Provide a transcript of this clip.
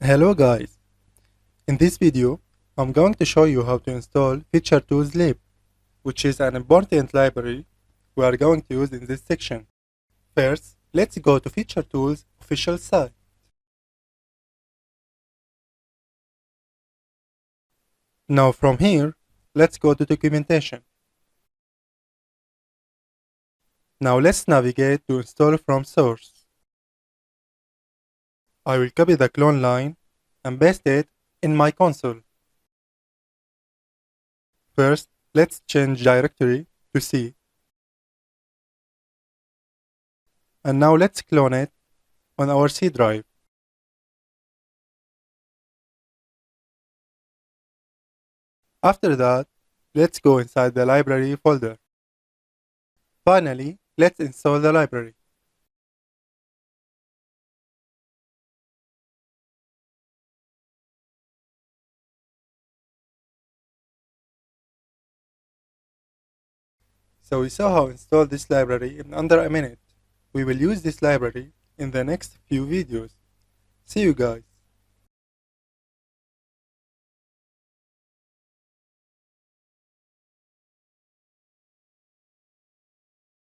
Hello guys, in this video I'm going to show you how to install Featuretools lib, which is an important library we are going to use in this section. First, let's go to Featuretools official site. Now from here, let's go to documentation. Now let's navigate to install from source. I will copy the clone line and paste it in my console. First, let's change directory to C. And now let's clone it on our C drive. After that, let's go inside the library folder. Finally, let's install the library. So we saw how to install this library in under a minute. We will use this library in the next few videos. See you guys.